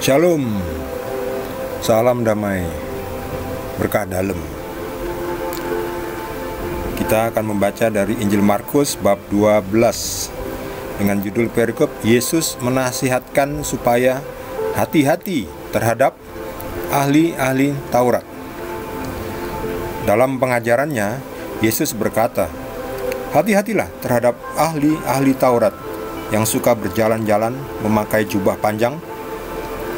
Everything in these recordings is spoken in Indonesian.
Shalom, salam damai, berkah dalam. Kita akan membaca dari Injil Markus bab 12 dengan judul perikop Yesus menasihatkan supaya hati-hati terhadap ahli-ahli Taurat. Dalam pengajarannya, Yesus berkata, "Hati-hatilah terhadap ahli-ahli Taurat yang suka berjalan-jalan memakai jubah panjang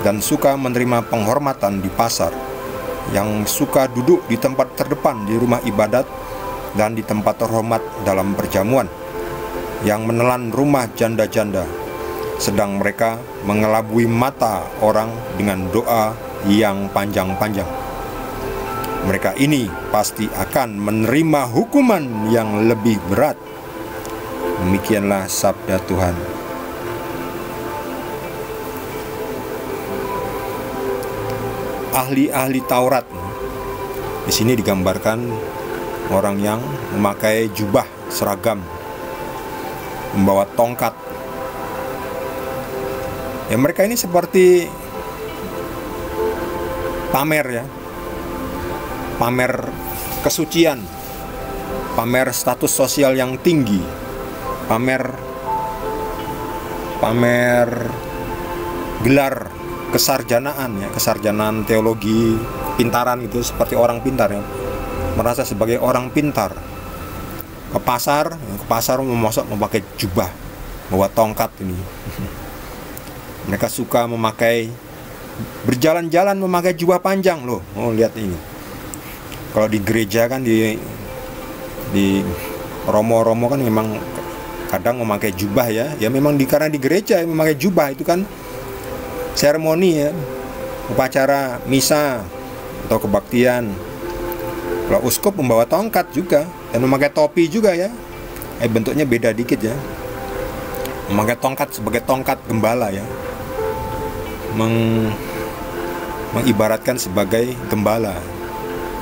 dan suka menerima penghormatan di pasar, yang suka duduk di tempat terdepan di rumah ibadat dan di tempat terhormat dalam perjamuan, yang menelan rumah janda-janda, sedang mereka mengelabui mata orang dengan doa yang panjang-panjang. Mereka ini pasti akan menerima hukuman yang lebih berat." Demikianlah sabda Tuhan. Ahli-ahli Taurat di sini digambarkan orang yang memakai jubah seragam, membawa tongkat. Ya, mereka ini seperti pamer, ya, pamer kesucian, pamer status sosial yang tinggi, pamer gelar kesarjanaan, ya, kesarjanaan teologi, pintaran gitu, seperti orang pintar, ya, merasa sebagai orang pintar. Ke pasar memakai jubah, bawa tongkat ini. Mereka suka memakai, berjalan-jalan memakai jubah panjang loh. Oh, lihat ini. Kalau di gereja kan di romo-romo kan memang kadang memakai jubah, ya. Ya memang karena di gereja memakai jubah itu kan seremoni, ya, upacara misa atau kebaktian. Kalau uskup membawa tongkat juga dan memakai topi juga, ya. Bentuknya beda dikit, ya. Memakai tongkat sebagai tongkat gembala, ya. Mengibaratkan sebagai gembala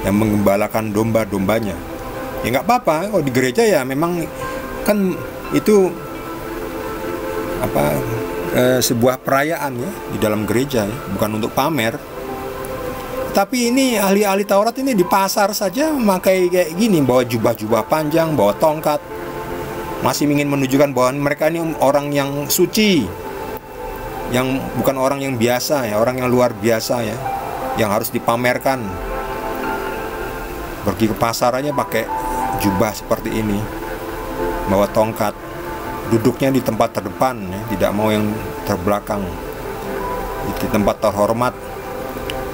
yang menggembalakan domba-dombanya. Ya nggak apa-apa. Kalau di gereja ya memang kan itu sebuah perayaan, ya, di dalam gereja, ya, bukan untuk pamer. Tapi ini ahli-ahli Taurat ini di pasar saja memakai kayak gini, bawa jubah-jubah panjang, bawa tongkat, masih ingin menunjukkan bahwa mereka ini orang yang suci, yang bukan orang yang biasa, ya, orang yang luar biasa, ya, yang harus dipamerkan. Pergi ke pasar aja pakai jubah seperti ini, bawa tongkat, duduknya di tempat terdepan, ya, tidak mau yang terbelakang, di tempat terhormat,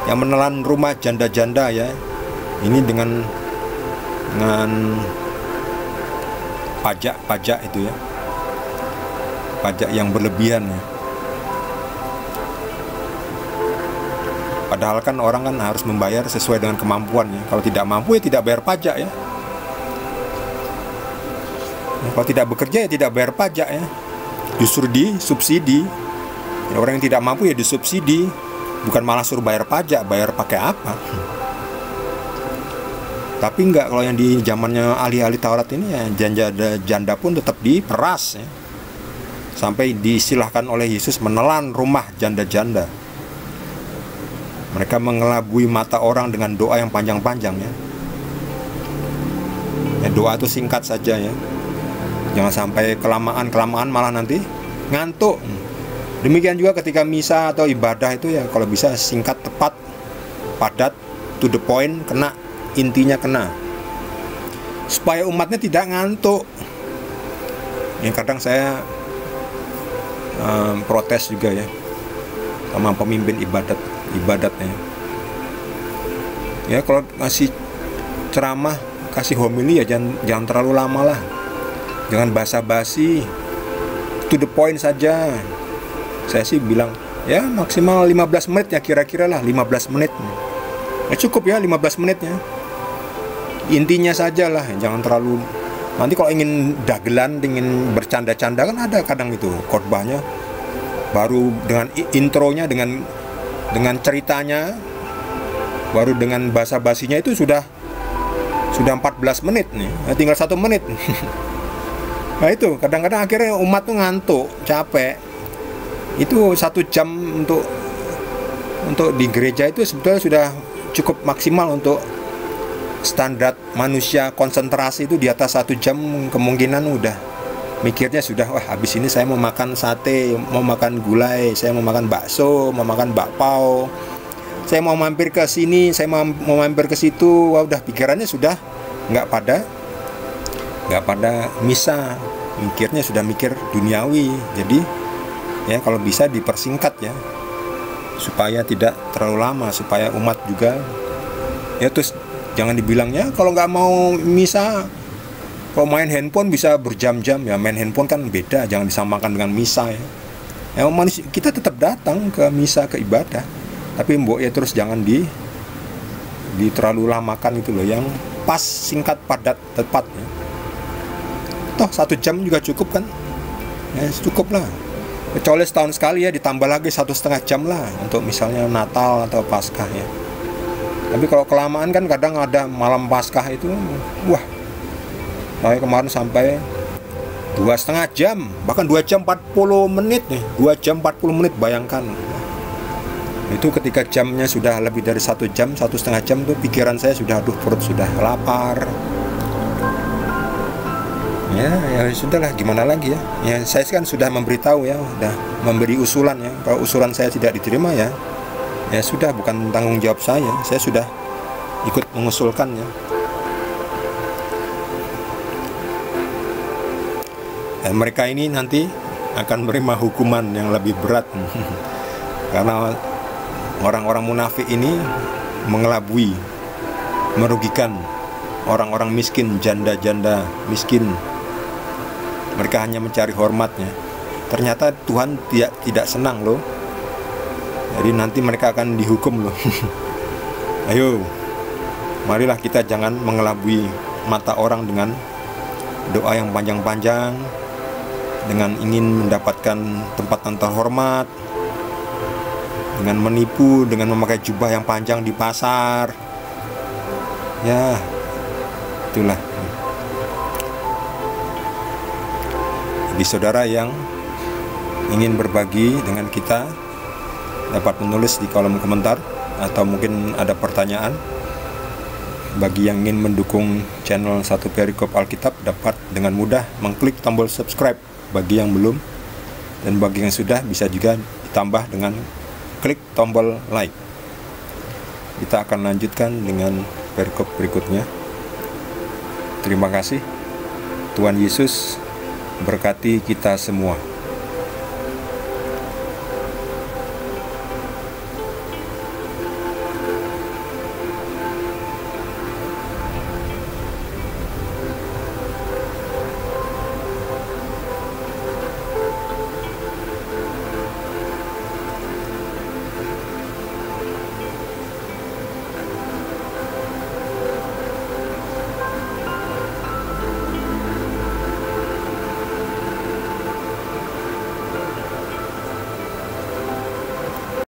yang menelan rumah janda-janda, ya. Ini dengan pajak itu, ya, pajak yang berlebihan, ya. Padahal kan orang kan harus membayar sesuai dengan kemampuannya. Kalau tidak mampu, ya tidak bayar pajak, ya. Kalau tidak bekerja, ya tidak bayar pajak, ya. Justru disubsidi. Orang yang tidak mampu ya disubsidi, bukan malah suruh bayar pajak. Bayar pakai apa? Tapi enggak, kalau yang di zamannya ahli-ahli Taurat ini, ya, janda pun tetap diperas, ya. Sampai disilahkan oleh Yesus menelan rumah janda-janda. Mereka mengelabui mata orang dengan doa yang panjang-panjang, ya. Ya, doa itu singkat saja, ya. Jangan sampai kelamaan malah nanti ngantuk. Demikian juga ketika misa atau ibadah itu, ya, kalau bisa singkat, tepat, padat, to the point, kena, intinya kena, supaya umatnya tidak ngantuk. Yang kadang saya protes juga, ya, sama pemimpin ibadatnya. Ya, kalau kasih ceramah, kasih homili, ya jangan terlalu lama lah. Jangan basa-basi, to the point saja. Saya sih bilang, ya maksimal 15 menit, ya, kira-kira lah 15 menit. Ya cukup, ya, 15 menitnya. Intinya saja lah, jangan terlalu. Nanti kalau ingin dagelan, ingin bercanda-canda, kan ada kadang itu khotbahnya baru dengan intronya, dengan ceritanya, baru dengan basa-basinya itu sudah 14 menit nih. Tinggal 1 menit. Nah itu kadang-kadang akhirnya umat tuh ngantuk, capek. Itu 1 jam untuk untuk di gereja itu sebetulnya sudah cukup maksimal untuk standar manusia konsentrasi itu di atas 1 jam, kemungkinan udah mikirnya sudah, wah habis ini saya mau makan sate, mau makan gulai, saya mau makan bakso, mau makan bakpao, saya mau mampir ke sini, saya mau mampir ke situ. Wah, udah pikirannya sudah nggak pada misa, mikirnya sudah mikir duniawi. Jadi ya kalau bisa dipersingkat ya, supaya tidak terlalu lama, supaya umat juga ya. Terus jangan dibilangnya kalau nggak mau misa, kalau main handphone bisa berjam-jam. Ya main handphone kan beda, jangan disamakan dengan misa ya. Ya manusia, kita tetap datang ke misa, ke ibadah, tapi mbok ya terus jangan terlalu lamakan itu loh, yang pas, singkat, padat, tepat ya. Toh 1 jam juga cukup kan ya, cukup lah, kecuali setahun sekali ya ditambah lagi 1,5 jam lah untuk misalnya Natal atau Paskah ya. Tapi kalau kelamaan kan kadang ada malam Paskah itu, wah, saya kemarin sampai 2,5 jam, bahkan 2 jam 40 menit nih, 2 jam 40 menit, bayangkan. Itu ketika jamnya sudah lebih dari 1 jam, 1,5 jam tuh pikiran saya sudah, aduh perut sudah lapar. Ya sudahlah, gimana lagi ya. Ya saya kan sudah memberitahu ya, sudah memberi usulan ya. Kalau usulan saya tidak diterima ya sudah, bukan tanggung jawab saya sudah ikut mengusulkan ya. Dan mereka ini nanti akan menerima hukuman yang lebih berat karena orang-orang munafik ini mengelabui, merugikan orang-orang miskin, janda-janda miskin. Mereka hanya mencari hormatnya. Ternyata Tuhan tidak senang loh. Jadi nanti mereka akan dihukum loh. Ayo, marilah kita jangan mengelabui mata orang dengan doa yang panjang-panjang, dengan ingin mendapatkan tempatan terhormat, dengan menipu, dengan memakai jubah yang panjang di pasar. Ya, itulah. Bagi saudara yang ingin berbagi dengan kita, dapat menulis di kolom komentar, atau mungkin ada pertanyaan. Bagi yang ingin mendukung channel Satu Perikop Alkitab, dapat dengan mudah mengklik tombol subscribe bagi yang belum, dan bagi yang sudah bisa juga ditambah dengan klik tombol like. Kita akan lanjutkan dengan perikop berikutnya. Terima kasih. Tuhan Yesus berkati kita semua.